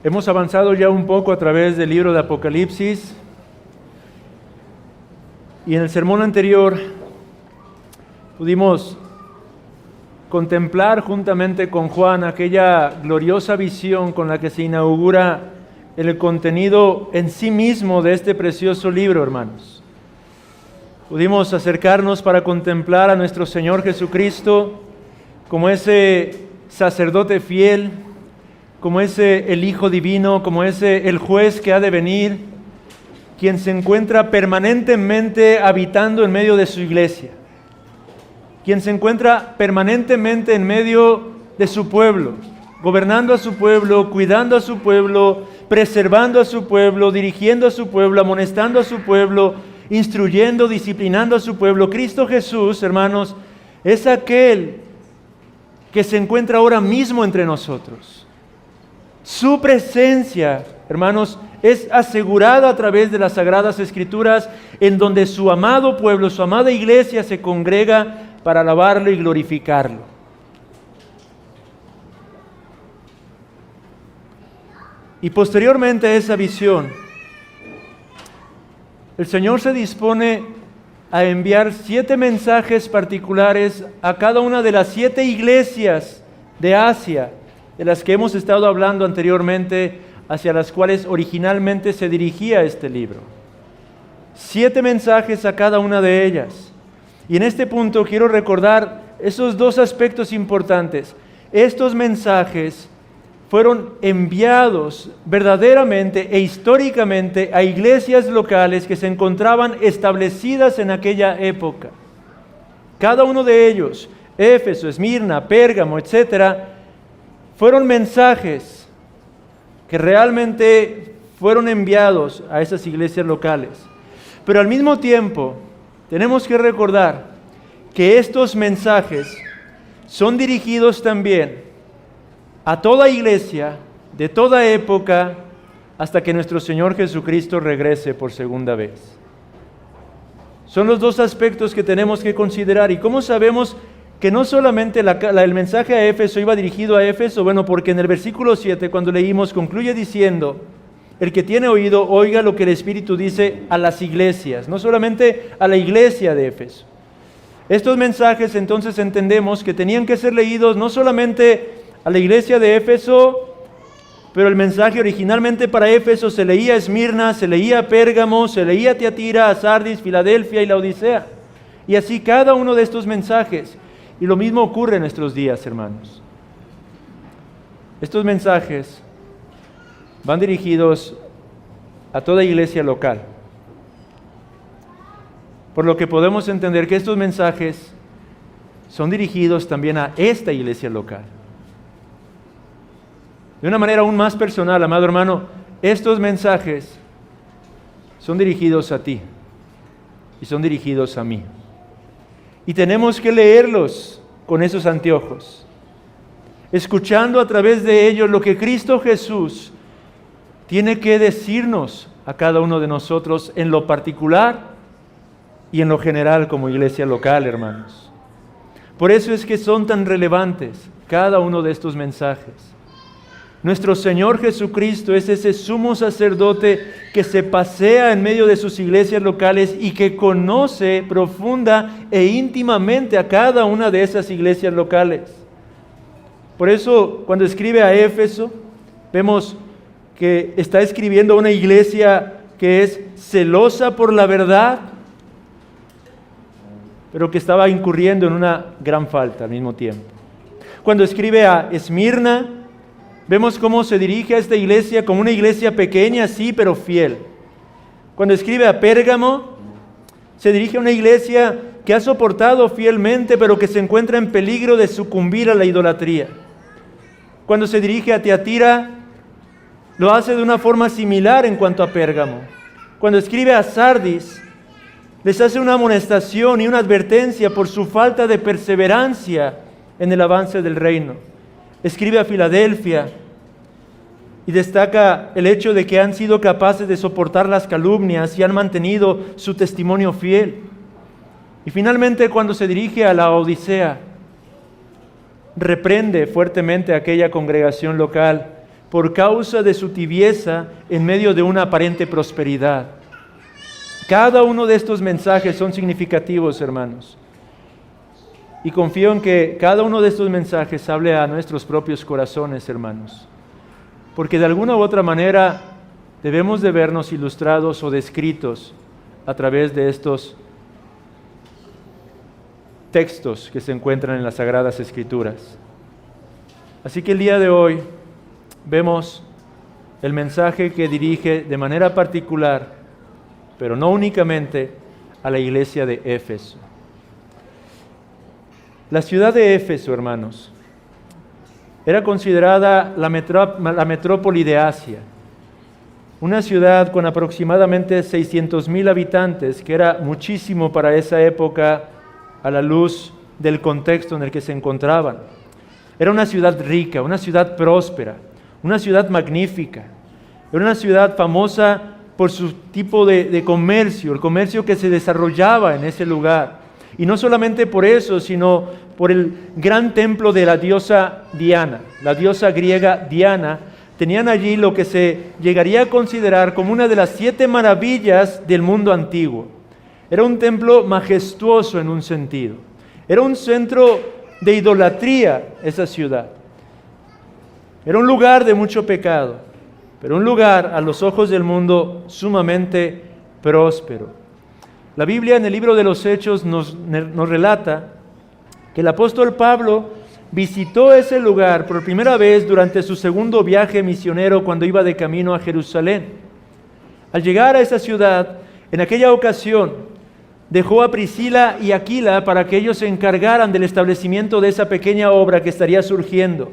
Hemos avanzado ya un poco a través del libro de Apocalipsis y en el sermón anterior pudimos contemplar juntamente con Juan aquella gloriosa visión con la que se inaugura el contenido en sí mismo de este precioso libro, hermanos. Pudimos acercarnos para contemplar a nuestro Señor Jesucristo como ese sacerdote fiel, como ese el Hijo Divino, como ese el juez que ha de venir, quien se encuentra permanentemente habitando en medio de su iglesia, quien se encuentra permanentemente en medio de su pueblo, gobernando a su pueblo, cuidando a su pueblo, preservando a su pueblo, dirigiendo a su pueblo, amonestando a su pueblo, instruyendo, disciplinando a su pueblo. Cristo Jesús, hermanos, es aquel que se encuentra ahora mismo entre nosotros. Su presencia, hermanos, es asegurada a través de las Sagradas Escrituras, en donde su amado pueblo, su amada iglesia se congrega para alabarlo y glorificarlo. Y posteriormente a esa visión, el Señor se dispone a enviar 7 mensajes particulares a cada una de las 7 iglesias de Asia, de las que hemos estado hablando anteriormente, hacia las cuales originalmente se dirigía este libro. 7 mensajes a cada una de ellas. Y en este punto quiero recordar esos 2 aspectos importantes. Estos mensajes fueron enviados verdaderamente e históricamente a iglesias locales que se encontraban establecidas en aquella época. Cada uno de ellos, Éfeso, Esmirna, Pérgamo, etcétera, fueron mensajes que realmente fueron enviados a esas iglesias locales. Pero al mismo tiempo, tenemos que recordar que estos mensajes son dirigidos también a toda iglesia, de toda época, hasta que nuestro Señor Jesucristo regrese por segunda vez. Son los 2 aspectos que tenemos que considerar. ¿Y cómo sabemos que no solamente el mensaje a Éfeso iba dirigido a Éfeso? Bueno, porque en el versículo 7, cuando leímos, concluye diciendo: el que tiene oído, oiga lo que el Espíritu dice a las iglesias, no solamente a la iglesia de Éfeso. Estos mensajes entonces entendemos que tenían que ser leídos no solamente a la iglesia de Éfeso, pero el mensaje originalmente para Éfeso se leía a Esmirna, se leía a Pérgamo, se leía a Tiatira, a Sardis, Filadelfia y Laodicea. Y así cada uno de estos mensajes. Y lo mismo ocurre en nuestros días, hermanos. Estos mensajes van dirigidos a toda iglesia local. Por lo que podemos entender que estos mensajes son dirigidos también a esta iglesia local. De una manera aún más personal, amado hermano, estos mensajes son dirigidos a ti y son dirigidos a mí. Y tenemos que leerlos con esos anteojos, escuchando a través de ellos lo que Cristo Jesús tiene que decirnos a cada uno de nosotros en lo particular y en lo general como iglesia local, hermanos. Por eso es que son tan relevantes cada uno de estos mensajes. Nuestro Señor Jesucristo es ese sumo sacerdote que se pasea en medio de sus iglesias locales y que conoce profunda e íntimamente a cada una de esas iglesias locales. Por eso, cuando escribe a Éfeso, vemos que está escribiendo a una iglesia que es celosa por la verdad, pero que estaba incurriendo en una gran falta al mismo tiempo. Cuando escribe a Esmirna, vemos cómo se dirige a esta iglesia como una iglesia pequeña, sí, pero fiel. Cuando escribe a Pérgamo, se dirige a una iglesia que ha soportado fielmente, pero que se encuentra en peligro de sucumbir a la idolatría. Cuando se dirige a Tiatira, lo hace de una forma similar en cuanto a Pérgamo. Cuando escribe a Sardis, les hace una amonestación y una advertencia por su falta de perseverancia en el avance del reino. Escribe a Filadelfia y destaca el hecho de que han sido capaces de soportar las calumnias y han mantenido su testimonio fiel. Y finalmente, cuando se dirige a Laodicea, reprende fuertemente a aquella congregación local por causa de su tibieza en medio de una aparente prosperidad. Cada uno de estos mensajes son significativos, hermanos. Y confío en que cada uno de estos mensajes hable a nuestros propios corazones, hermanos. Porque de alguna u otra manera debemos de vernos ilustrados o descritos a través de estos textos que se encuentran en las Sagradas Escrituras. Así que el día de hoy vemos el mensaje que dirige de manera particular, pero no únicamente, a la iglesia de Éfeso. La ciudad de Éfeso, hermanos, era considerada la metrópoli de Asia, una ciudad con aproximadamente 600,000 habitantes, que era muchísimo para esa época a la luz del contexto en el que se encontraban. Era una ciudad rica, una ciudad próspera, una ciudad magnífica. Era una ciudad famosa por su tipo de comercio, el comercio que se desarrollaba en ese lugar. Y no solamente por eso, sino por el gran templo de la diosa Diana, la diosa griega Diana. Tenían allí lo que se llegaría a considerar como una de las 7 maravillas del mundo antiguo. Era un templo majestuoso en un sentido. Era un centro de idolatría esa ciudad. Era un lugar de mucho pecado, pero un lugar a los ojos del mundo sumamente próspero. La Biblia en el libro de los Hechos nos relata que el apóstol Pablo visitó ese lugar por primera vez durante su segundo viaje misionero cuando iba de camino a Jerusalén. Al llegar a esa ciudad, en aquella ocasión, dejó a Priscila y Aquila para que ellos se encargaran del establecimiento de esa pequeña obra que estaría surgiendo.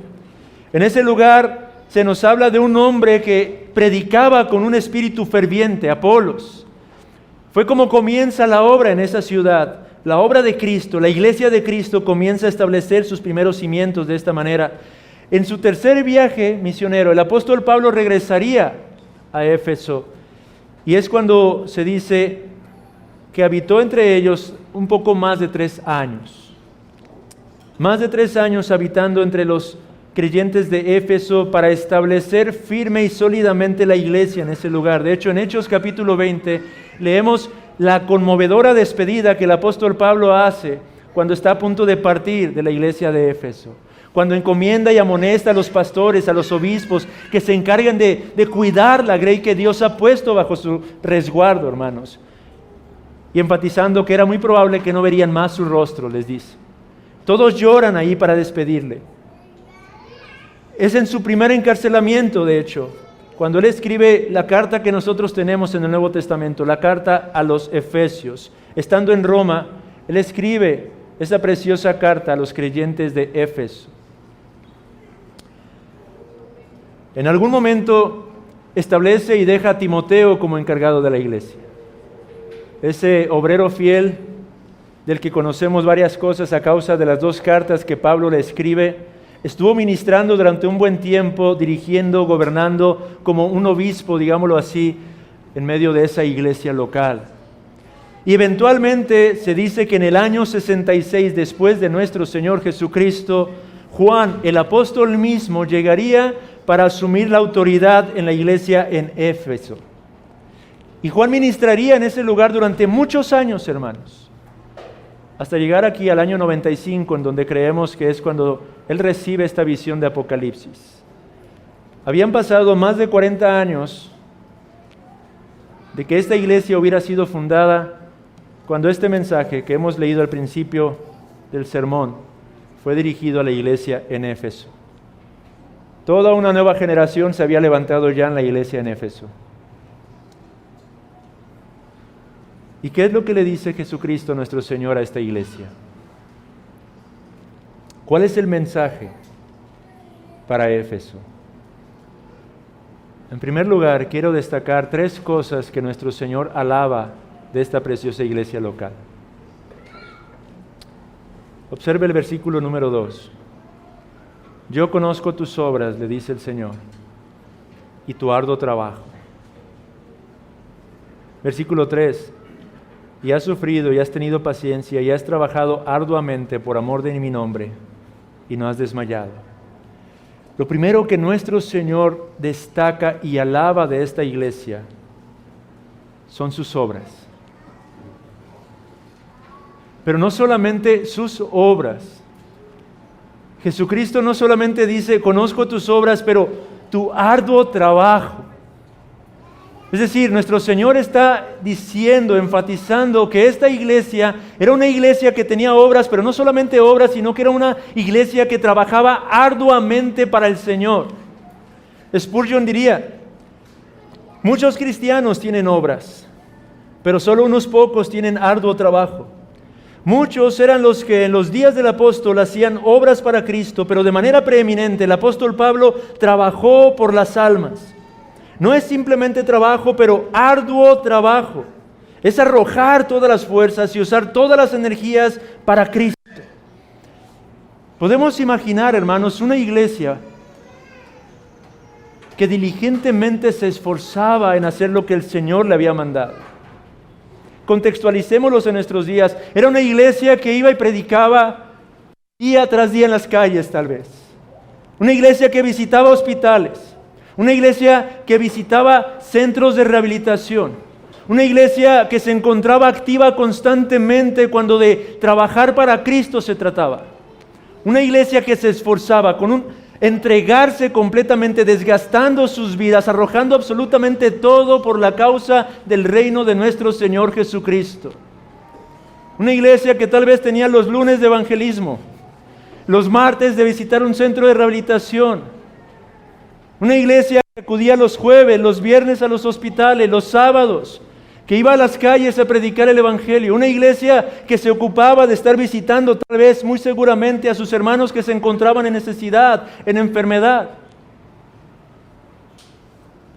En ese lugar se nos habla de un hombre que predicaba con un espíritu ferviente, Apolos. Fue como comienza la obra en esa ciudad. La obra de Cristo, la iglesia de Cristo comienza a establecer sus primeros cimientos de esta manera. En su tercer viaje misionero, el apóstol Pablo regresaría a Éfeso. Y es cuando se dice que habitó entre ellos un poco más de 3 años. Más de 3 años habitando entre los creyentes de Éfeso para establecer firme y sólidamente la iglesia en ese lugar. De hecho, en Hechos capítulo 20 leemos la conmovedora despedida que el apóstol Pablo hace cuando está a punto de partir de la iglesia de Éfeso. Cuando encomienda y amonesta a los pastores, a los obispos, que se encargan de cuidar la grey que Dios ha puesto bajo su resguardo, hermanos. Y enfatizando que era muy probable que no verían más su rostro, les dice. Todos lloran ahí para despedirle. Es en su primer encarcelamiento, de hecho, cuando él escribe la carta que nosotros tenemos en el Nuevo Testamento, la carta a los Efesios. Estando en Roma, él escribe esa preciosa carta a los creyentes de Éfeso. En algún momento establece y deja a Timoteo como encargado de la iglesia. Ese obrero fiel del que conocemos varias cosas a causa de las 2 cartas que Pablo le escribe, estuvo ministrando durante un buen tiempo, dirigiendo, gobernando como un obispo, digámoslo así, en medio de esa iglesia local. Y eventualmente se dice que en el año 66, después de nuestro Señor Jesucristo, Juan, el apóstol mismo, llegaría para asumir la autoridad en la iglesia en Éfeso. Y Juan ministraría en ese lugar durante muchos años, hermanos, hasta llegar aquí al año 95, en donde creemos que es cuando él recibe esta visión de Apocalipsis. Habían pasado más de 40 años de que esta iglesia hubiera sido fundada cuando este mensaje que hemos leído al principio del sermón fue dirigido a la iglesia en Éfeso. Toda una nueva generación se había levantado ya en la iglesia en Éfeso. ¿Y qué es lo que le dice Jesucristo nuestro Señor a esta iglesia? ¿Cuál es el mensaje para Éfeso? En primer lugar, quiero destacar 3 cosas que nuestro Señor alaba de esta preciosa iglesia local. Observe el versículo número 2. Yo conozco tus obras, le dice el Señor, y tu arduo trabajo. Versículo 3. Y has sufrido y has tenido paciencia y has trabajado arduamente por amor de mi nombre y no has desmayado. Lo primero que nuestro Señor destaca y alaba de esta iglesia son sus obras. Pero no solamente sus obras. Jesucristo no solamente dice, conozco tus obras, pero tu arduo trabajo. Es decir, nuestro Señor está diciendo, enfatizando que esta iglesia era una iglesia que tenía obras, pero no solamente obras, sino que era una iglesia que trabajaba arduamente para el Señor. Spurgeon diría, muchos cristianos tienen obras, pero solo unos pocos tienen arduo trabajo. Muchos eran los que en los días del apóstol hacían obras para Cristo, pero de manera preeminente el apóstol Pablo trabajó por las almas. No es simplemente trabajo, pero arduo trabajo. Es arrojar todas las fuerzas y usar todas las energías para Cristo. Podemos imaginar, hermanos, una iglesia que diligentemente se esforzaba en hacer lo que el Señor le había mandado. Contextualicémoslos en nuestros días. Era una iglesia que iba y predicaba día tras día en las calles, tal vez. Una iglesia que visitaba hospitales. Una iglesia que visitaba centros de rehabilitación. Una iglesia que se encontraba activa constantemente cuando de trabajar para Cristo se trataba. Una iglesia que se esforzaba con entregarse completamente, desgastando sus vidas, arrojando absolutamente todo por la causa del reino de nuestro Señor Jesucristo. Una iglesia que tal vez tenía los lunes de evangelismo, los martes de visitar un centro de rehabilitación. Una iglesia que acudía los jueves, los viernes a los hospitales, los sábados, que iba a las calles a predicar el evangelio. Una iglesia que se ocupaba de estar visitando tal vez, muy seguramente, a sus hermanos que se encontraban en necesidad, en enfermedad.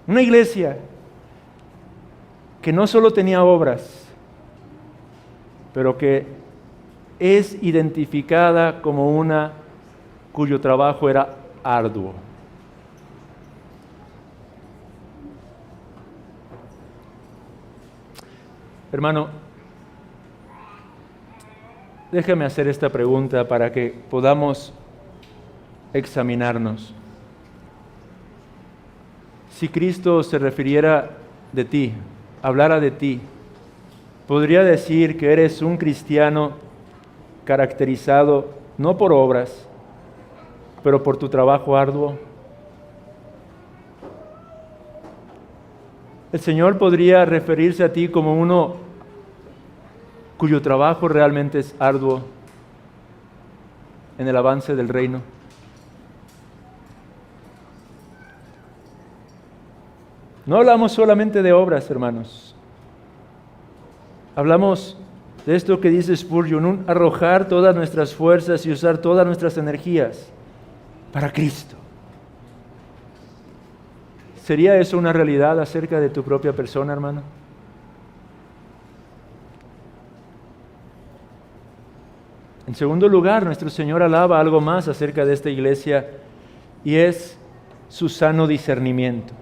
Una iglesia que no solo tenía obras, pero que es identificada como una cuyo trabajo era arduo. Hermano, déjame hacer esta pregunta para que podamos examinarnos. Si Cristo se refiriera de ti, hablara de ti, podría decir que eres un cristiano caracterizado no por obras, pero por tu trabajo arduo. El Señor podría referirse a ti como uno cuyo trabajo realmente es arduo en el avance del reino. No hablamos solamente de obras, hermanos. Hablamos de esto que dice Spurgeon, un arrojar todas nuestras fuerzas y usar todas nuestras energías para Cristo. ¿Sería eso una realidad acerca de tu propia persona, hermano? En segundo lugar, nuestro Señor alaba algo más acerca de esta iglesia y es su sano discernimiento.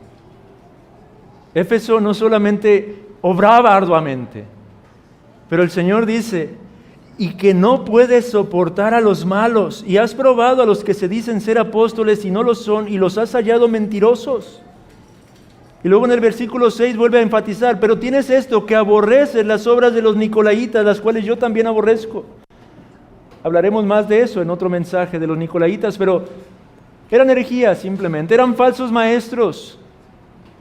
Éfeso no solamente obraba arduamente, pero el Señor dice, y que no puedes soportar a los malos, y has probado a los que se dicen ser apóstoles y no lo son, y los has hallado mentirosos. Y luego en el versículo 6 vuelve a enfatizar, pero tienes esto, que aborreces las obras de los nicolaitas, las cuales yo también aborrezco. Hablaremos más de eso en otro mensaje de los nicolaitas, pero eran herejías simplemente, eran falsos maestros.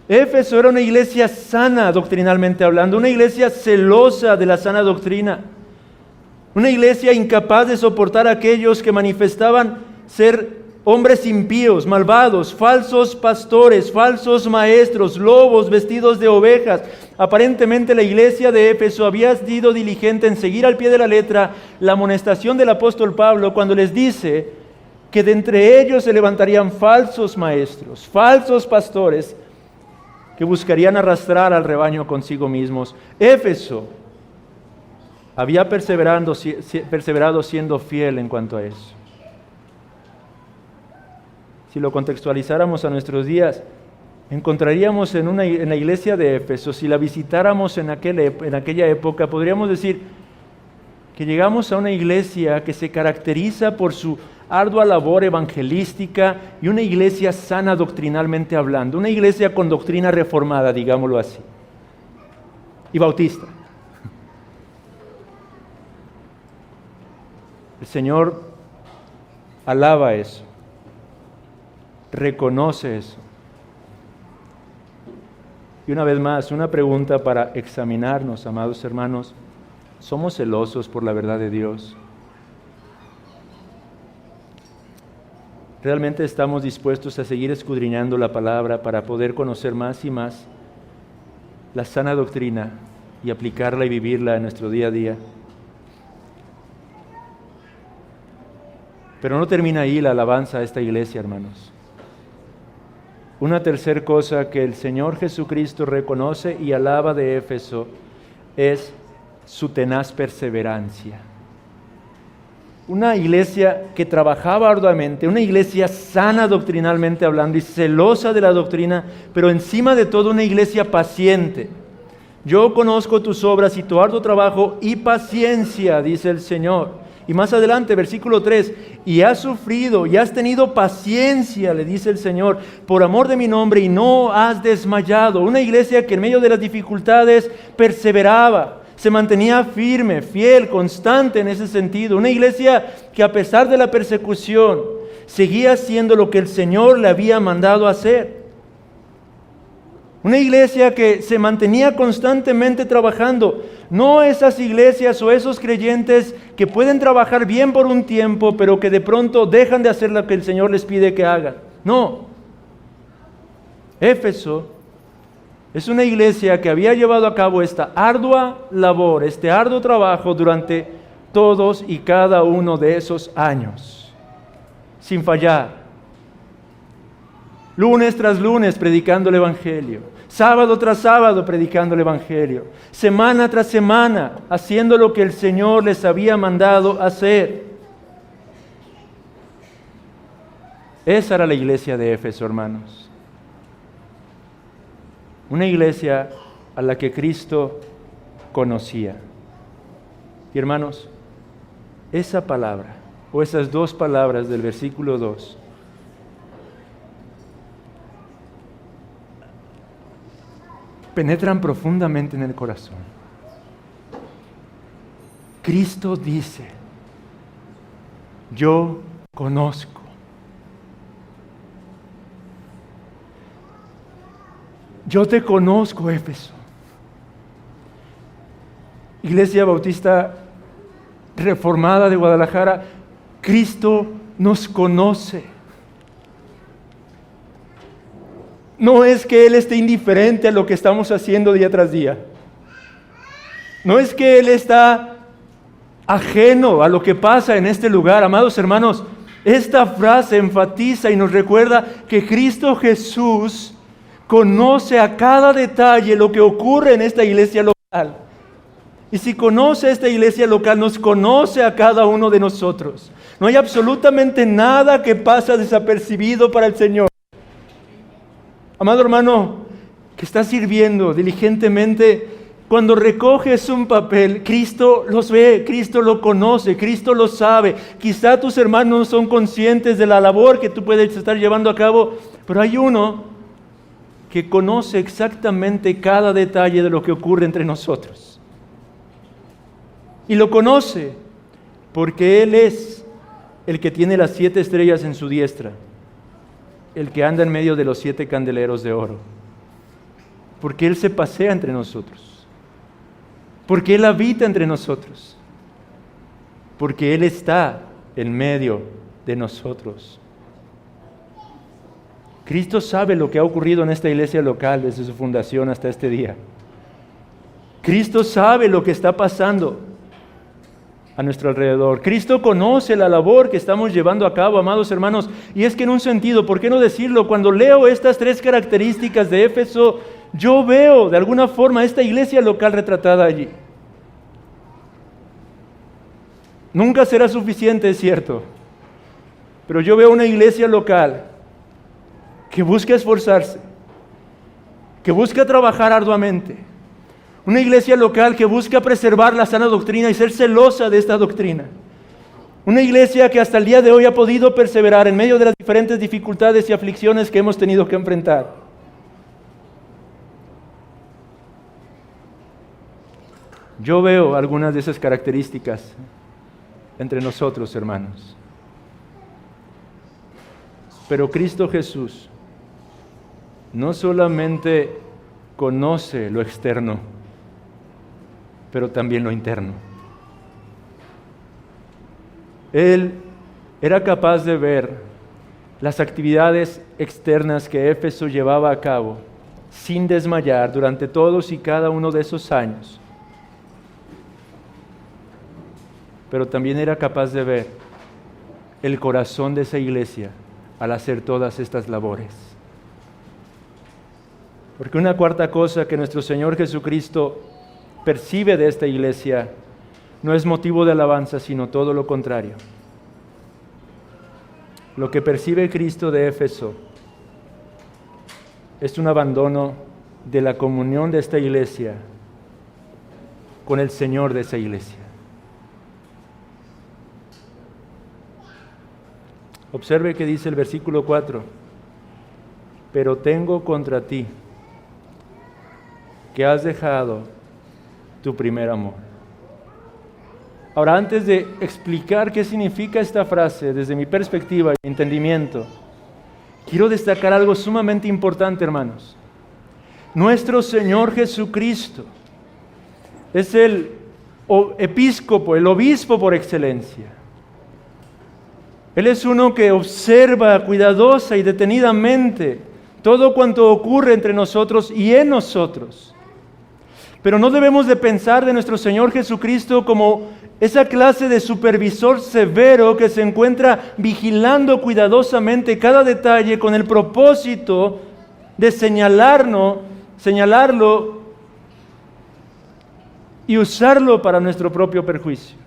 Éfeso era una iglesia sana doctrinalmente hablando, una iglesia celosa de la sana doctrina, una iglesia incapaz de soportar a aquellos que manifestaban ser hombres impíos, malvados, falsos pastores, falsos maestros, lobos vestidos de ovejas. Aparentemente la iglesia de Éfeso había sido diligente en seguir al pie de la letra la amonestación del apóstol Pablo cuando les dice que de entre ellos se levantarían falsos maestros, falsos pastores que buscarían arrastrar al rebaño consigo mismos. Éfeso había perseverado siendo fiel en cuanto a eso. Si lo contextualizáramos a nuestros días, encontraríamos en la iglesia de Éfeso, si la visitáramos en aquella época, podríamos decir, que llegamos a una iglesia que se caracteriza por su ardua labor evangelística y una iglesia sana doctrinalmente hablando, una iglesia con doctrina reformada, digámoslo así, y bautista. El Señor alaba eso, reconoce eso. Y una vez más, una pregunta para examinarnos, amados hermanos. ¿Somos celosos por la verdad de Dios? ¿Realmente estamos dispuestos a seguir escudriñando la palabra para poder conocer más y más la sana doctrina y aplicarla y vivirla en nuestro día a día? Pero no termina ahí la alabanza a esta iglesia, hermanos. Una tercera cosa que el Señor Jesucristo reconoce y alaba de Éfeso es su tenaz perseverancia. Una iglesia que trabajaba arduamente, una iglesia sana doctrinalmente hablando y celosa de la doctrina, pero encima de todo una iglesia paciente. Yo conozco tus obras y tu arduo trabajo y paciencia, dice el Señor. Y más adelante, versículo 3, y has sufrido y has tenido paciencia, le dice el Señor, por amor de mi nombre y no has desmayado. Una iglesia que en medio de las dificultades perseveraba, se mantenía firme, fiel, constante en ese sentido. Una iglesia que a pesar de la persecución seguía haciendo lo que el Señor le había mandado hacer. Una iglesia que se mantenía constantemente trabajando. No esas iglesias o esos creyentes que pueden trabajar bien por un tiempo, pero que de pronto dejan de hacer lo que el Señor les pide que hagan. No. Éfeso es una iglesia que había llevado a cabo esta ardua labor, este arduo trabajo durante todos y cada uno de esos años, sin fallar. Lunes tras lunes predicando el Evangelio, sábado tras sábado predicando el Evangelio, semana tras semana haciendo lo que el Señor les había mandado hacer. Esa era la iglesia de Éfeso, hermanos. Una iglesia a la que Cristo conocía. Y hermanos, esa palabra, o esas dos palabras del versículo 2, penetran profundamente en el corazón. Cristo dice, yo conozco. Yo te conozco, Éfeso. Iglesia Bautista Reformada de Guadalajara, Cristo nos conoce. No es que Él esté indiferente a lo que estamos haciendo día tras día. No es que Él está ajeno a lo que pasa en este lugar. Amados hermanos, esta frase enfatiza y nos recuerda que Cristo Jesús conoce a cada detalle lo que ocurre en esta iglesia local. Y si conoce esta iglesia local, nos conoce a cada uno de nosotros. No hay absolutamente nada que pasa desapercibido para el Señor. Amado hermano, que está sirviendo diligentemente, cuando recoges un papel, Cristo los ve, Cristo lo conoce, Cristo lo sabe. Quizá tus hermanos no son conscientes de la labor que tú puedes estar llevando a cabo, pero hay uno que conoce exactamente cada detalle de lo que ocurre entre nosotros. Y lo conoce porque Él es el que tiene las 7 estrellas en su diestra, el que anda en medio de los 7 candeleros de oro, porque Él se pasea entre nosotros, porque Él habita entre nosotros, porque Él está en medio de nosotros. Cristo sabe lo que ha ocurrido en esta iglesia local desde su fundación hasta este día. Cristo sabe lo que está pasando a nuestro alrededor. Cristo conoce la labor que estamos llevando a cabo, amados hermanos. Y es que en un sentido, ¿por qué no decirlo? Cuando leo estas 3 características de Éfeso, yo veo de alguna forma esta iglesia local retratada allí. Nunca será suficiente, es cierto. Pero yo veo una iglesia local que busca esforzarse, que busca trabajar arduamente. Una iglesia local que busca preservar la sana doctrina y ser celosa de esta doctrina. Una iglesia que hasta el día de hoy ha podido perseverar en medio de las diferentes dificultades y aflicciones que hemos tenido que enfrentar. Yo veo algunas de esas características entre nosotros, hermanos. Pero Cristo Jesús no solamente conoce lo externo, pero también lo interno. Él era capaz de ver las actividades externas que Éfeso llevaba a cabo sin desmayar durante todos y cada uno de esos años. Pero también era capaz de ver el corazón de esa iglesia al hacer todas estas labores. Porque una cuarta cosa que nuestro Señor Jesucristo percibe de esta iglesia no es motivo de alabanza, sino todo lo contrario. Lo que percibe Cristo de Éfeso es un abandono de la comunión de esta iglesia con el Señor de esa iglesia. Observe que dice el versículo 4, pero tengo contra ti que has dejado tu primer amor. Ahora, antes de explicar qué significa esta frase desde mi perspectiva y entendimiento, quiero destacar algo sumamente importante, hermanos. Nuestro Señor Jesucristo es el episcopo, el obispo por excelencia. Él es uno que observa cuidadosa y detenidamente todo cuanto ocurre entre nosotros y en nosotros. Pero no debemos de pensar de nuestro Señor Jesucristo como esa clase de supervisor severo que se encuentra vigilando cuidadosamente cada detalle con el propósito de señalarlo y usarlo para nuestro propio perjuicio.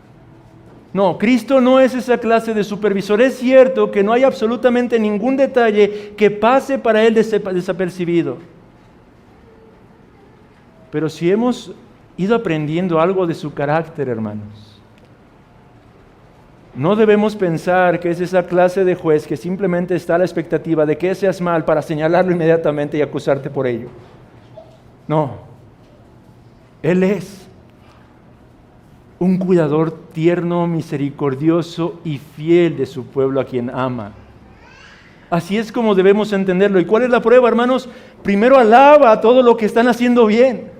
No, Cristo no es esa clase de supervisor. Es cierto que no hay absolutamente ningún detalle que pase para Él desapercibido. Pero si hemos ido aprendiendo algo de su carácter, hermanos, no debemos pensar que es esa clase de juez que simplemente está a la expectativa de que seas mal para señalarlo inmediatamente y acusarte por ello. No, Él es un cuidador tierno, misericordioso y fiel de su pueblo a quien ama. Así es como debemos entenderlo. ¿Y cuál es la prueba, hermanos? Primero alaba todo lo que están haciendo bien.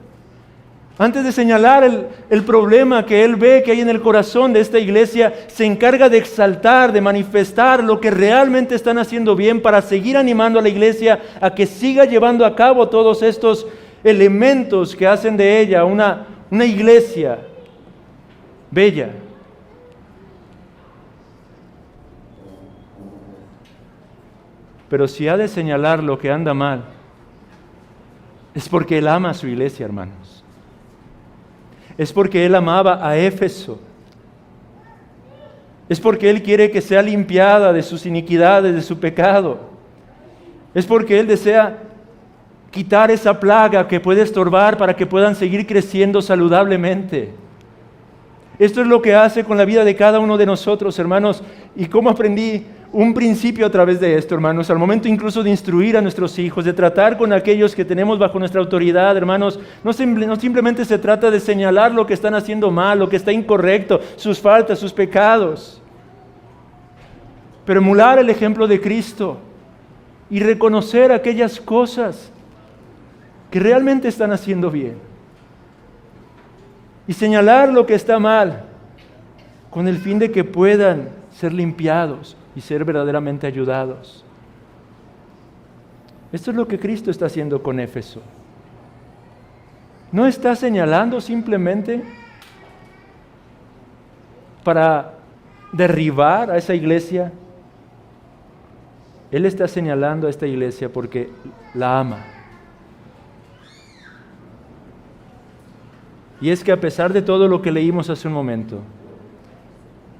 Antes de señalar el problema que él ve que hay en el corazón de esta iglesia, se encarga de exaltar, de manifestar lo que realmente están haciendo bien para seguir animando a la iglesia a que siga llevando a cabo todos estos elementos que hacen de ella una iglesia bella. Pero si ha de señalar lo que anda mal, es porque Él ama a su iglesia, hermanos. Es porque Él amaba a Éfeso. Es porque Él quiere que sea limpiada de sus iniquidades, de su pecado. Es porque Él desea quitar esa plaga que puede estorbar para que puedan seguir creciendo saludablemente. Esto es lo que hace con la vida de cada uno de nosotros, hermanos. ¿Y cómo aprendí un principio a través de esto, hermanos? Al momento incluso de instruir a nuestros hijos, de tratar con aquellos que tenemos bajo nuestra autoridad, hermanos, no simplemente se trata de señalar lo que están haciendo mal, lo que está incorrecto, sus faltas, sus pecados, pero emular el ejemplo de Cristo y reconocer aquellas cosas que realmente están haciendo bien. Y señalar lo que está mal con el fin de que puedan ser limpiados y ser verdaderamente ayudados. Esto es lo que Cristo está haciendo con Éfeso. No está señalando simplemente para derribar a esa iglesia. Él está señalando a esta iglesia porque la ama. Y es que a pesar de todo lo que leímos hace un momento,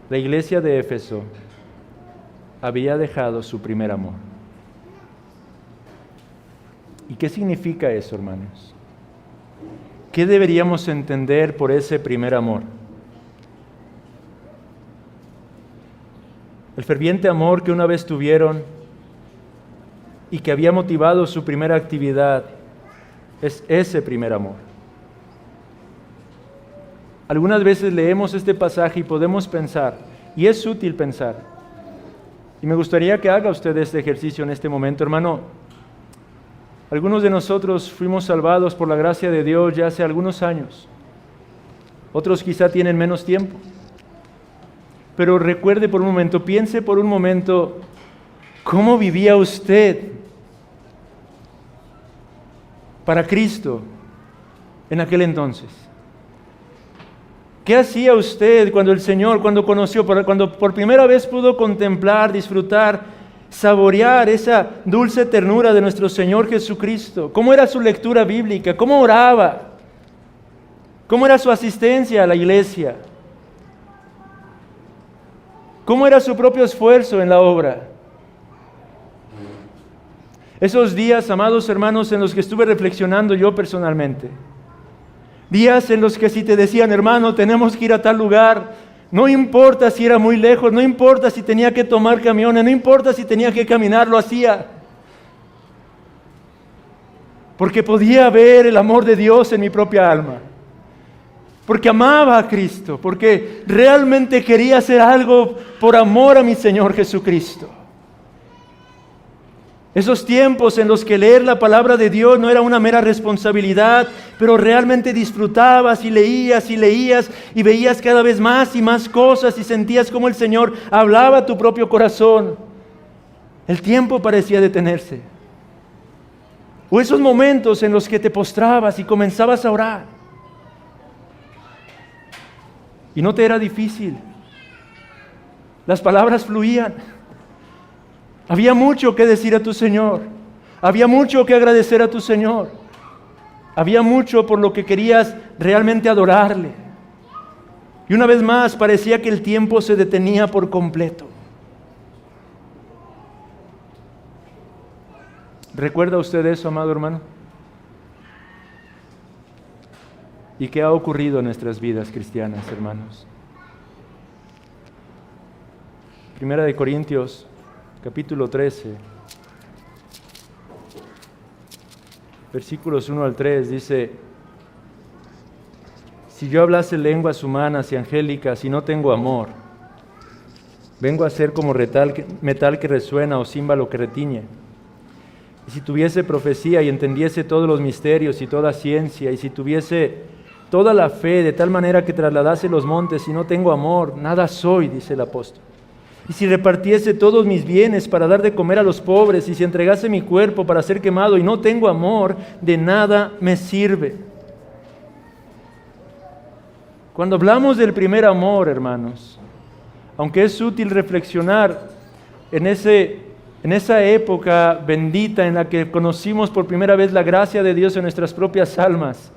la iglesia de Éfeso había dejado su primer amor. ¿Y qué significa eso, hermanos? ¿qué deberíamos entender por ese primer amor? El ferviente amor que una vez tuvieron y que había motivado su primera actividad es ese primer amor. Algunas veces leemos este pasaje y podemos pensar, y es útil pensar, y me gustaría que haga usted este ejercicio en este momento, hermano. Algunos de nosotros fuimos salvados por la gracia de Dios ya hace algunos años. Otros quizá tienen menos tiempo. Pero recuerde por un momento, piense por un momento, ¿cómo vivía usted para Cristo en aquel entonces? ¿Qué hacía usted cuando el Señor, cuando por primera vez pudo contemplar, disfrutar, saborear esa dulce ternura de nuestro Señor Jesucristo? ¿Cómo era su lectura bíblica? ¿Cómo oraba? ¿Cómo era su asistencia a la iglesia? ¿Cómo era su propio esfuerzo en la obra? Esos días, amados hermanos, en los que estuve reflexionando yo personalmente, días en los que si te decían, hermano, tenemos que ir a tal lugar, no importa si era muy lejos, no importa si tenía que tomar camiones, no importa si tenía que caminar, lo hacía. Porque podía ver el amor de Dios en mi propia alma. Porque amaba a Cristo, porque realmente quería hacer algo por amor a mi Señor Jesucristo. Esos tiempos en los que leer la palabra de Dios no era una mera responsabilidad, pero realmente disfrutabas y leías y veías cada vez más y más cosas y sentías como el Señor hablaba a tu propio corazón. El tiempo parecía detenerse. O esos momentos en los que te postrabas y comenzabas a orar. Y no te era difícil. Las palabras fluían. Había mucho que decir a tu Señor. Había mucho que agradecer a tu Señor. Había mucho por lo que querías realmente adorarle. Y una vez más parecía que el tiempo se detenía por completo. ¿Recuerda usted eso, amado hermano? ¿Y qué ha ocurrido en nuestras vidas cristianas, hermanos? Primera de Corintios, capítulo 13, versículos 1 al 3, dice: si yo hablase lenguas humanas y angélicas y no tengo amor, vengo a ser como metal que resuena o címbalo que retiñe. Y si tuviese profecía y entendiese todos los misterios y toda ciencia, y si tuviese toda la fe de tal manera que trasladase los montes y no tengo amor, nada soy, dice el apóstol. Y si repartiese todos mis bienes para dar de comer a los pobres, y si entregase mi cuerpo para ser quemado y no tengo amor, de nada me sirve. Cuando hablamos del primer amor, hermanos, aunque es útil reflexionar en esa época bendita en la que conocimos por primera vez la gracia de Dios en nuestras propias almas,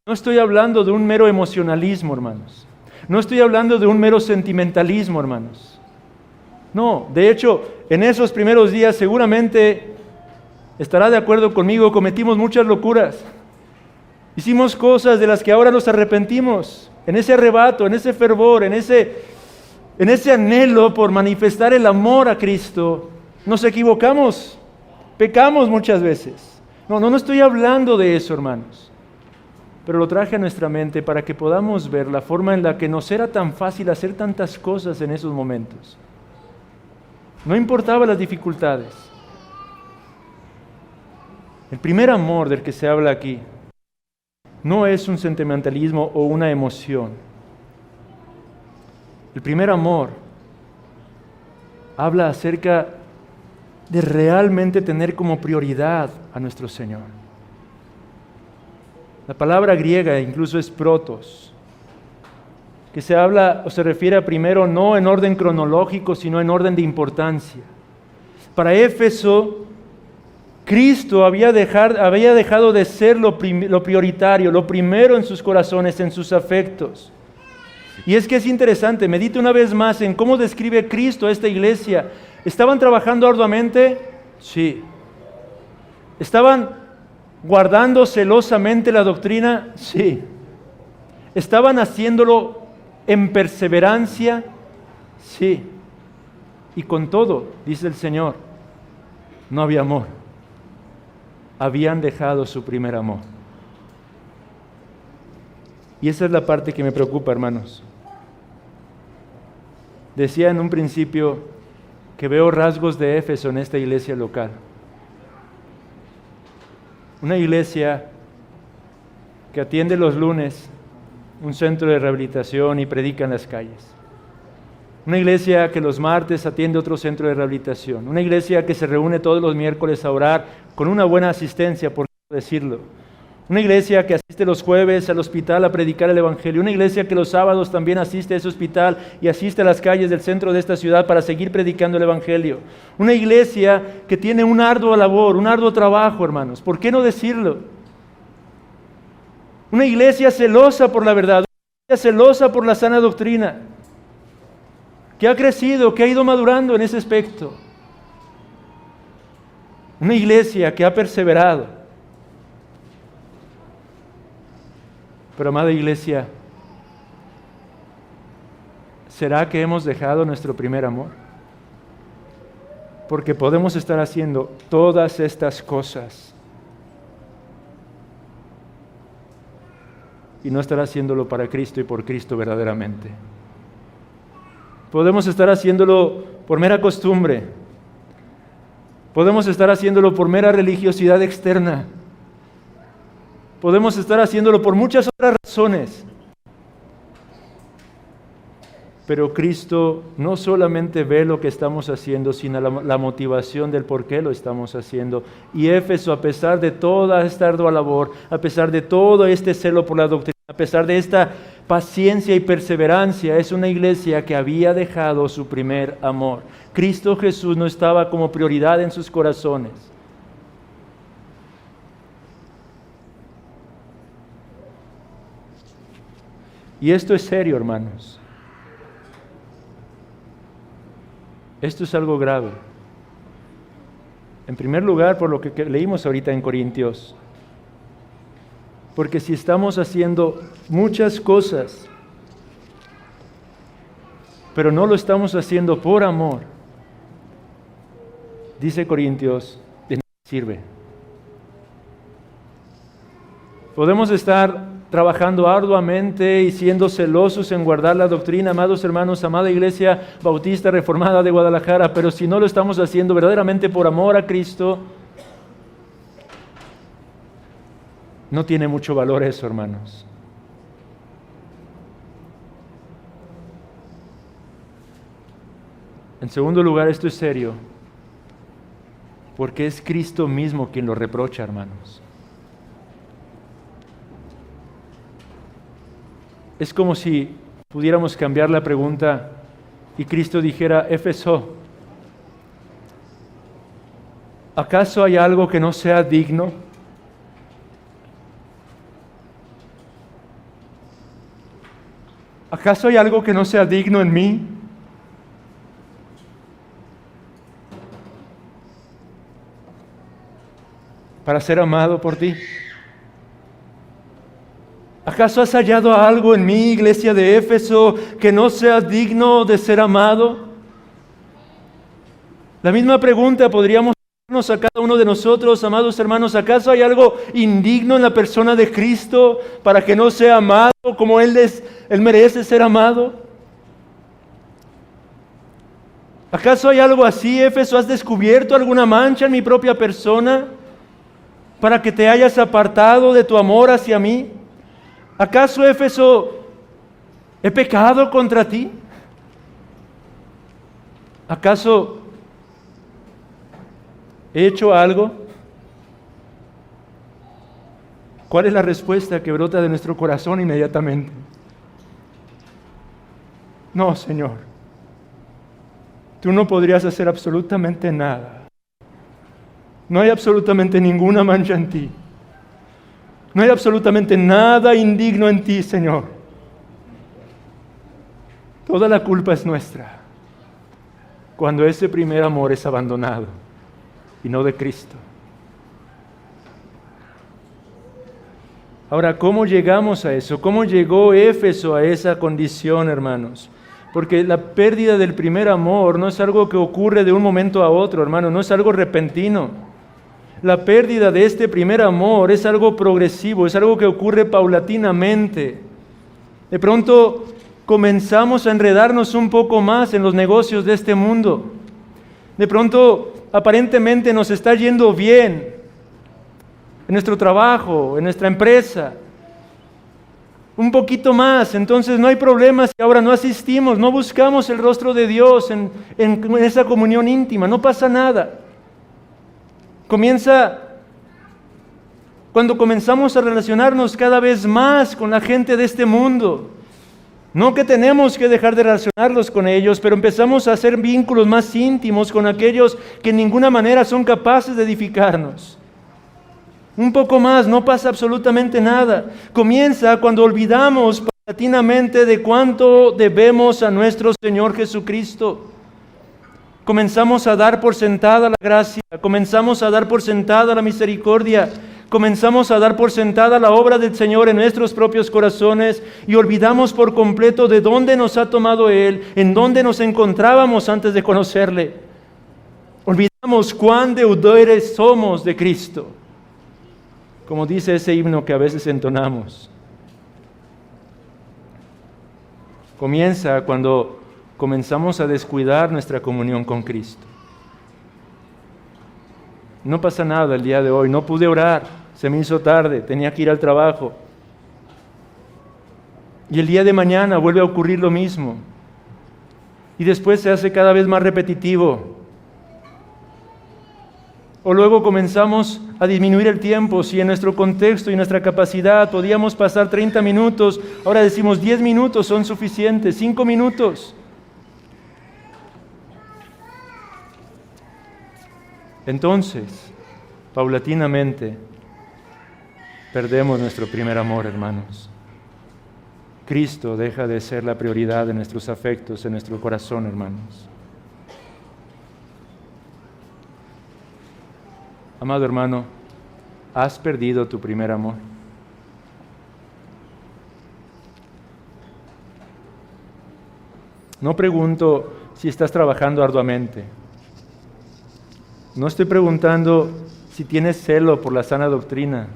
no estoy hablando de un mero emocionalismo, hermanos. No estoy hablando de un mero sentimentalismo, hermanos. No, de hecho, en esos primeros días seguramente estará de acuerdo conmigo, cometimos muchas locuras. Hicimos cosas de las que ahora nos arrepentimos. En ese arrebato, en ese fervor, en ese anhelo por manifestar el amor a Cristo, nos equivocamos, pecamos muchas veces. No estoy hablando de eso, hermanos. Pero lo traje a nuestra mente para que podamos ver la forma en la que nos era tan fácil hacer tantas cosas en esos momentos. No importaba las dificultades. El primer amor del que se habla aquí no es un sentimentalismo o una emoción. El primer amor habla acerca de realmente tener como prioridad a nuestro Señor. La palabra griega incluso es protos, que se habla o se refiere a primero no en orden cronológico, sino en orden de importancia. Para Éfeso, Cristo había dejado de ser lo prioritario, lo primero en sus corazones, en sus afectos. Y es que es interesante, medite una vez más en cómo describe Cristo a esta iglesia. ¿Estaban trabajando arduamente? Sí. ¿Estaban guardando celosamente la doctrina? Sí. ¿Estaban haciéndolo en perseverancia? Sí. Y con todo, dice el Señor, no había amor. Habían dejado su primer amor. Y esa es la parte que me preocupa, hermanos. Decía en un principio que veo rasgos de Éfeso en esta iglesia local. Una iglesia que atiende los lunes un centro de rehabilitación y predica en las calles. Una iglesia que los martes atiende otro centro de rehabilitación. Una iglesia que se reúne todos los miércoles a orar con una buena asistencia, por decirlo. Una iglesia que asiste los jueves al hospital a predicar el Evangelio. Una iglesia que los sábados también asiste a ese hospital y asiste a las calles del centro de esta ciudad para seguir predicando el Evangelio. Una iglesia que tiene un arduo labor, un arduo trabajo, hermanos. ¿Por qué no decirlo? Una iglesia celosa por la verdad, una iglesia celosa por la sana doctrina, que ha crecido, que ha ido madurando en ese aspecto. Una iglesia que ha perseverado. Pero, amada iglesia, ¿será que hemos dejado nuestro primer amor? Porque podemos estar haciendo todas estas cosas y no estar haciéndolo para Cristo y por Cristo verdaderamente. Podemos estar haciéndolo por mera costumbre. Podemos estar haciéndolo por mera religiosidad externa. Podemos estar haciéndolo por muchas otras razones. Pero Cristo no solamente ve lo que estamos haciendo, sino la motivación del por qué lo estamos haciendo. Y Éfeso, a pesar de toda esta ardua labor, a pesar de todo este celo por la doctrina, a pesar de esta paciencia y perseverancia, es una iglesia que había dejado su primer amor. Cristo Jesús no estaba como prioridad en sus corazones. Y esto es serio, hermanos. Esto es algo grave. En primer lugar, por lo que leímos ahorita en Corintios. Porque si estamos haciendo muchas cosas, pero no lo estamos haciendo por amor, dice Corintios, de nada sirve. Podemos estar trabajando arduamente y siendo celosos en guardar la doctrina, amados hermanos, amada Iglesia Bautista Reformada de Guadalajara, pero si no lo estamos haciendo verdaderamente por amor a Cristo, no tiene mucho valor eso, hermanos. En segundo lugar, esto es serio, porque es Cristo mismo quien lo reprocha, hermanos. Es como si pudiéramos cambiar la pregunta y Cristo dijera: Éfeso, ¿acaso hay algo que no sea digno? ¿Acaso hay algo que no sea digno en mí? Para ser amado por ti. ¿Acaso has hallado algo en mí, iglesia de Éfeso, que no sea digno de ser amado? La misma pregunta podríamos hacernos a cada uno de nosotros, amados hermanos. ¿Acaso hay algo indigno en la persona de Cristo para que no sea amado como Él merece ser amado? ¿Acaso hay algo así, Éfeso? ¿Has descubierto alguna mancha en mi propia persona para que te hayas apartado de tu amor hacia mí? ¿Acaso, Éfeso, he pecado contra ti? ¿Acaso he hecho algo? ¿Cuál es la respuesta que brota de nuestro corazón inmediatamente? No, Señor. Tú no podrías hacer absolutamente nada. No hay absolutamente ninguna mancha en ti. No hay absolutamente nada indigno en ti, Señor. Toda la culpa es nuestra cuando ese primer amor es abandonado y no de Cristo. Ahora, ¿cómo llegamos a eso? ¿Cómo llegó Éfeso a esa condición, hermanos? Porque la pérdida del primer amor no es algo que ocurre de un momento a otro, hermano, no es algo repentino. La pérdida de este primer amor es algo progresivo, es algo que ocurre paulatinamente. De pronto comenzamos a enredarnos un poco más en los negocios de este mundo. De pronto, aparentemente nos está yendo bien en nuestro trabajo, en nuestra empresa. Un poquito más, entonces no hay problema si ahora no asistimos, no buscamos el rostro de Dios en esa comunión íntima, no pasa nada. Comienza cuando comenzamos a relacionarnos cada vez más con la gente de este mundo. No que tenemos que dejar de relacionarnos con ellos, pero empezamos a hacer vínculos más íntimos con aquellos que en ninguna manera son capaces de edificarnos. Un poco más, no pasa absolutamente nada. Comienza cuando olvidamos paulatinamente de cuánto debemos a nuestro Señor Jesucristo. Comenzamos a dar por sentada la gracia, comenzamos a dar por sentada la misericordia, comenzamos a dar por sentada la obra del Señor en nuestros propios corazones y olvidamos por completo de dónde nos ha tomado Él, en dónde nos encontrábamos antes de conocerle. Olvidamos cuán deudores somos de Cristo, como dice ese himno que a veces entonamos. Comienza cuando comenzamos a descuidar nuestra comunión con Cristo. No pasa nada el día de hoy, no pude orar, se me hizo tarde, tenía que ir al trabajo. Y el día de mañana vuelve a ocurrir lo mismo. Y después se hace cada vez más repetitivo. O luego comenzamos a disminuir el tiempo. Si en nuestro contexto y nuestra capacidad podíamos pasar 30 minutos, ahora decimos 10 minutos son suficientes, 5 minutos. Entonces, paulatinamente, perdemos nuestro primer amor, hermanos. Cristo deja de ser la prioridad de nuestros afectos, en nuestro corazón, hermanos. Amado hermano, ¿has perdido tu primer amor? No pregunto si estás trabajando arduamente. No estoy preguntando si tienes celo por la sana doctrina.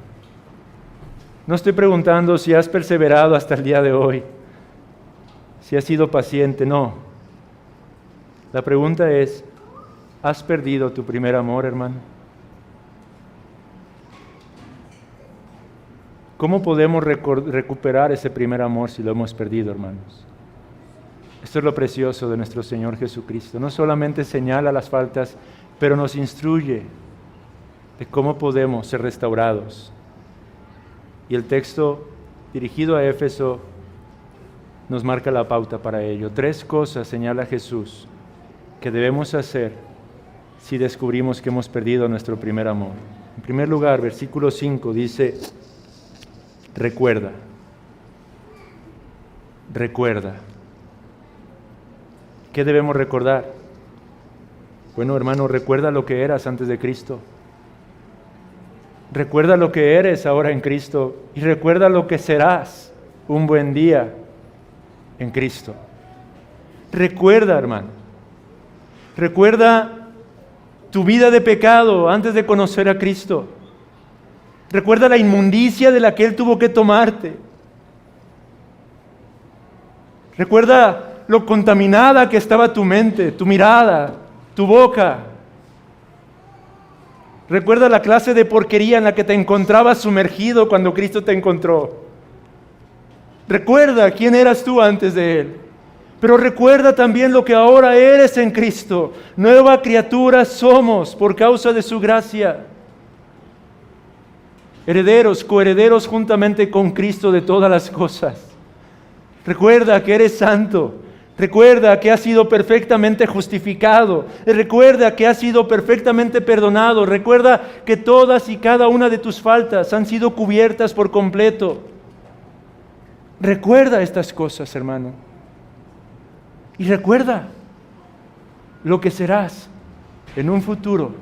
No estoy preguntando si has perseverado hasta el día de hoy, si has sido paciente, no. La pregunta es, ¿has perdido tu primer amor, hermano? ¿Cómo podemos recuperar ese primer amor si lo hemos perdido, hermanos? Esto es lo precioso de nuestro Señor Jesucristo. No solamente señala las faltas, pero nos instruye de cómo podemos ser restaurados. Y el texto dirigido a Éfeso nos marca la pauta para ello. 3 cosas señala Jesús que debemos hacer si descubrimos que hemos perdido nuestro primer amor. En primer lugar, versículo 5 dice, recuerda. ¿Qué debemos recordar? Bueno, hermano, recuerda lo que eras antes de Cristo. Recuerda lo que eres ahora en Cristo y recuerda lo que serás un buen día en Cristo. Recuerda, hermano. Recuerda tu vida de pecado antes de conocer a Cristo. Recuerda la inmundicia de la que Él tuvo que tomarte. Recuerda lo contaminada que estaba tu mente, tu mirada, tu boca. Recuerda la clase de porquería en la que te encontrabas sumergido cuando Cristo te encontró. Recuerda quién eras tú antes de Él. Pero recuerda también lo que ahora eres en Cristo. Nueva criatura somos por causa de su gracia. Herederos, coherederos juntamente con Cristo de todas las cosas. Recuerda que eres santo. Recuerda que has sido perfectamente justificado. Recuerda que has sido perfectamente perdonado. Recuerda que todas y cada una de tus faltas han sido cubiertas por completo. Recuerda estas cosas, hermano. Y recuerda lo que serás en un futuro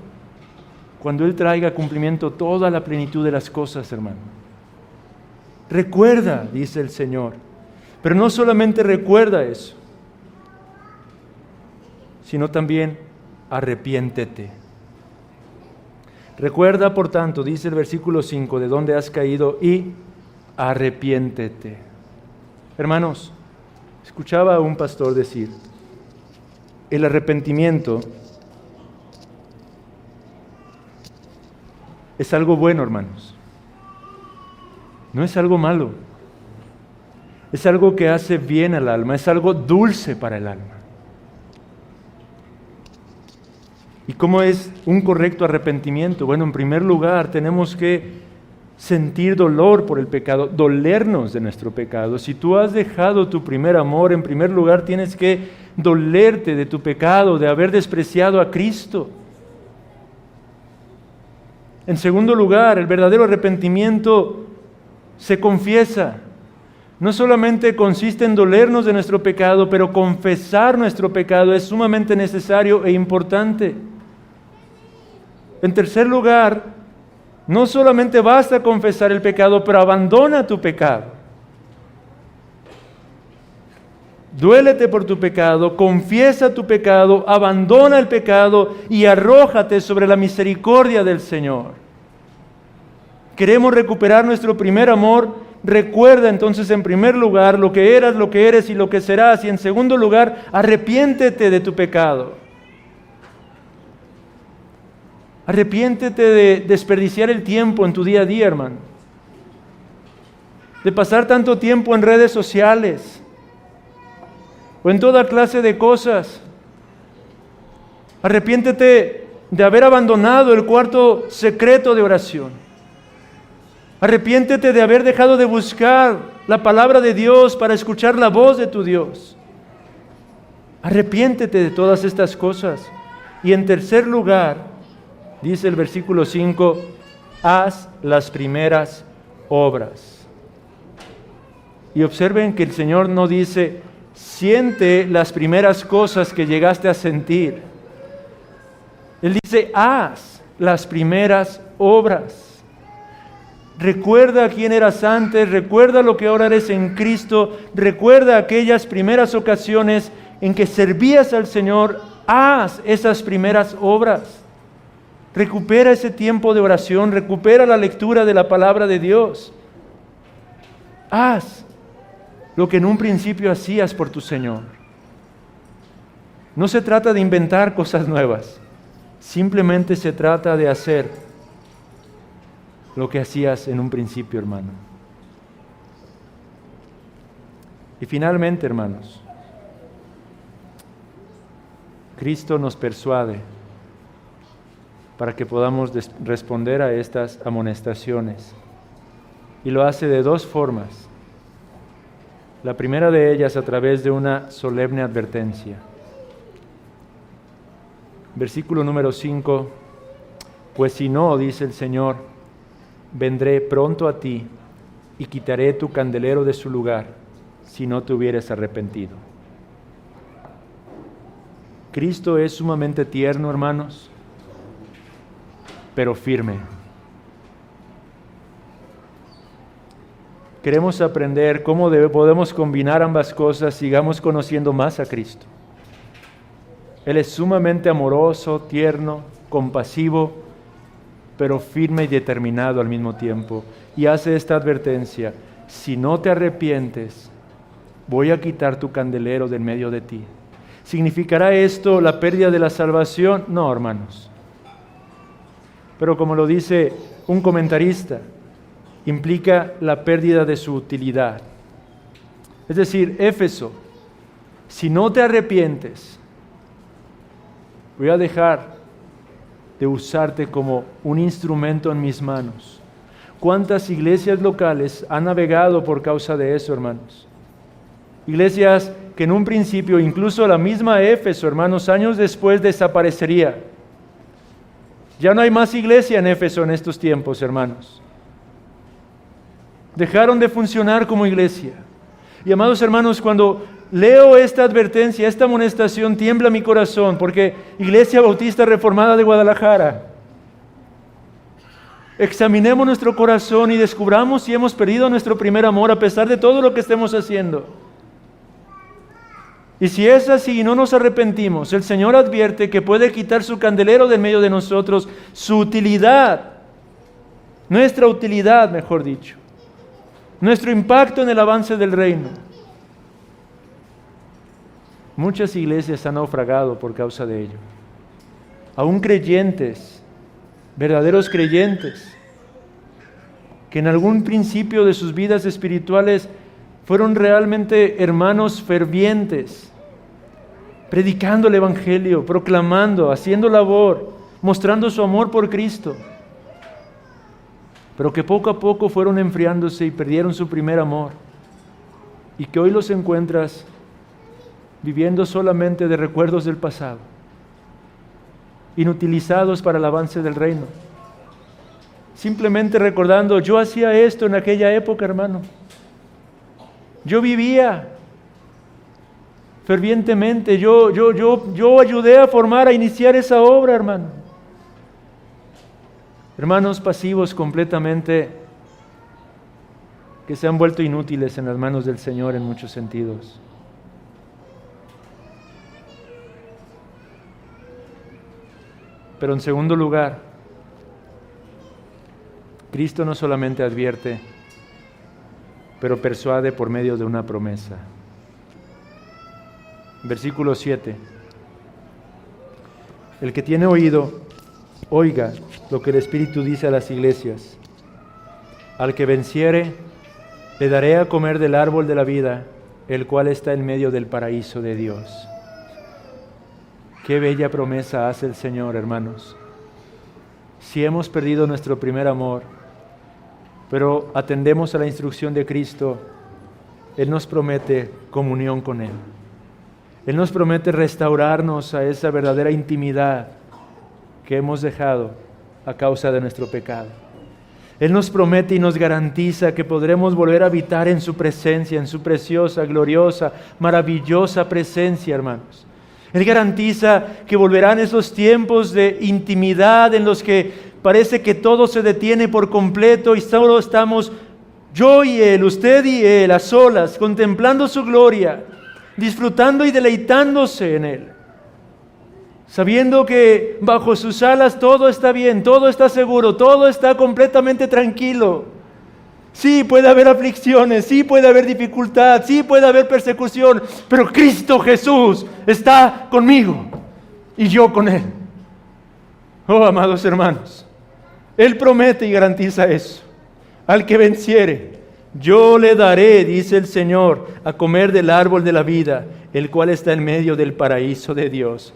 cuando Él traiga a cumplimiento toda la plenitud de las cosas, hermano. Recuerda, dice el Señor. Pero no solamente recuerda eso, sino también arrepiéntete. Recuerda, por tanto, dice el versículo 5, de dónde has caído y arrepiéntete. Hermanos, escuchaba a un pastor decir, el arrepentimiento es algo bueno, hermanos. No es algo malo. Es algo que hace bien al alma, es algo dulce para el alma. ¿Y cómo es un correcto arrepentimiento? Bueno, en primer lugar, tenemos que sentir dolor por el pecado, dolernos de nuestro pecado. Si tú has dejado tu primer amor, en primer lugar tienes que dolerte de tu pecado, de haber despreciado a Cristo. En segundo lugar, el verdadero arrepentimiento se confiesa. No solamente consiste en dolernos de nuestro pecado, pero confesar nuestro pecado es sumamente necesario e importante. En tercer lugar, no solamente basta confesar el pecado, pero abandona tu pecado. Duélete por tu pecado, confiesa tu pecado, abandona el pecado y arrójate sobre la misericordia del Señor. Queremos recuperar nuestro primer amor. Recuerda entonces en primer lugar lo que eras, lo que eres y lo que serás. Y en segundo lugar, arrepiéntete de tu pecado. Arrepiéntete de desperdiciar el tiempo en tu día a día, hermano. De pasar tanto tiempo en redes sociales o en toda clase de cosas. Arrepiéntete de haber abandonado el cuarto secreto de oración. Arrepiéntete de haber dejado de buscar la palabra de Dios para escuchar la voz de tu Dios. Arrepiéntete de todas estas cosas. Y en tercer lugar, dice el versículo 5, haz las primeras obras. Y observen que el Señor no dice, siente las primeras cosas que llegaste a sentir. Él dice, haz las primeras obras. Recuerda quién eras antes, recuerda lo que ahora eres en Cristo, recuerda aquellas primeras ocasiones en que servías al Señor, haz esas primeras obras. Recupera ese tiempo de oración, recupera la lectura de la palabra de Dios. Haz lo que en un principio hacías por tu Señor. No se trata de inventar cosas nuevas, simplemente se trata de hacer lo que hacías en un principio, hermano. Y finalmente, hermanos, Cristo nos persuade para que podamos responder a estas amonestaciones. Y lo hace de dos formas. La primera de ellas a través de una solemne advertencia. Versículo número 5. Pues si no, dice el Señor, vendré pronto a ti y quitaré tu candelero de su lugar si no te hubieres arrepentido. Cristo es sumamente tierno, hermanos, pero firme. Queremos aprender cómo podemos combinar ambas cosas, sigamos conociendo más a Cristo. Él es sumamente amoroso, tierno, compasivo, pero firme y determinado al mismo tiempo. Y hace esta advertencia, si no te arrepientes, voy a quitar tu candelero del medio de ti. ¿Significará esto la pérdida de la salvación? No, hermanos. Pero como lo dice un comentarista, implica la pérdida de su utilidad. Es decir, Éfeso, si no te arrepientes, voy a dejar de usarte como un instrumento en mis manos. ¿Cuántas iglesias locales han navegado por causa de eso, hermanos? Iglesias que en un principio, incluso la misma Éfeso, hermanos, años después desaparecería. Ya no hay más iglesia en Éfeso en estos tiempos, hermanos. Dejaron de funcionar como iglesia. Y amados hermanos, cuando leo esta advertencia, esta amonestación, tiembla mi corazón, porque Iglesia Bautista Reformada de Guadalajara, examinemos nuestro corazón y descubramos si hemos perdido nuestro primer amor a pesar de todo lo que estemos haciendo. Y si es así y no nos arrepentimos, el Señor advierte que puede quitar su candelero de en medio de nosotros, su utilidad, nuestra utilidad, mejor dicho, nuestro impacto en el avance del reino. Muchas iglesias han naufragado por causa de ello. Aún creyentes, verdaderos creyentes, que en algún principio de sus vidas espirituales fueron realmente hermanos fervientes, predicando el Evangelio, proclamando, haciendo labor, mostrando su amor por Cristo, pero que poco a poco fueron enfriándose y perdieron su primer amor, y que hoy los encuentras viviendo solamente de recuerdos del pasado, inutilizados para el avance del reino, simplemente recordando: yo hacía esto en aquella época, hermano, yo vivía fervientemente, yo ayudé a formar, a iniciar esa obra, hermano. Hermanos pasivos completamente, que se han vuelto inútiles en las manos del Señor en muchos sentidos. Pero en segundo lugar, Cristo no solamente advierte, pero persuade por medio de una promesa. Versículo 7. El que tiene oído, oiga lo que el Espíritu dice a las iglesias. Al que venciere, le daré a comer del árbol de la vida, el cual está en medio del paraíso de Dios. Qué bella promesa hace el Señor, hermanos. Si hemos perdido nuestro primer amor, pero atendemos a la instrucción de Cristo, Él nos promete comunión con Él. Él nos promete restaurarnos a esa verdadera intimidad que hemos dejado a causa de nuestro pecado. Él nos promete y nos garantiza que podremos volver a habitar en su presencia, en su preciosa, gloriosa, maravillosa presencia, hermanos. Él garantiza que volverán esos tiempos de intimidad en los que parece que todo se detiene por completo y solo estamos yo y Él, usted y Él, a solas, contemplando su gloria, disfrutando y deleitándose en Él, sabiendo que bajo sus alas todo está bien, todo está seguro, todo está completamente tranquilo. Sí, puede haber aflicciones, sí puede haber dificultad, sí puede haber persecución, pero Cristo Jesús está conmigo y yo con Él. Oh, amados hermanos, Él promete y garantiza eso. Al que venciere, yo le daré, dice el Señor, a comer del árbol de la vida, el cual está en medio del paraíso de Dios.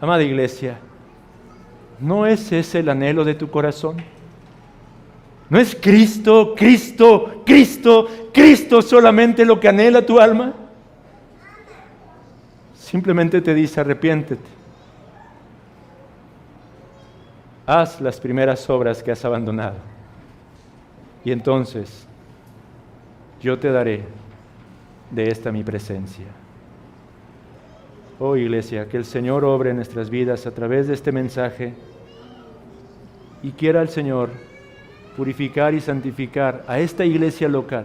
Amada iglesia, ¿no es ese el anhelo de tu corazón? ¿No es Cristo, Cristo, Cristo, Cristo solamente lo que anhela tu alma? Simplemente te dice: arrepiéntete. Haz las primeras obras que has abandonado. Y entonces yo te daré de esta mi presencia. Oh iglesia, que el Señor obre en nuestras vidas a través de este mensaje y quiera el Señor purificar y santificar a esta iglesia local,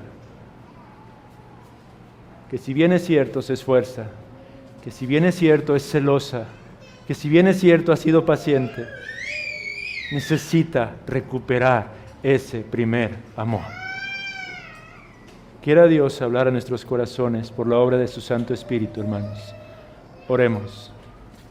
que si bien es cierto se esfuerza, que si bien es cierto es celosa, que si bien es cierto ha sido paciente, necesita recuperar ese primer amor. Quiera Dios hablar a nuestros corazones por la obra de su Santo Espíritu, hermanos. Oremos.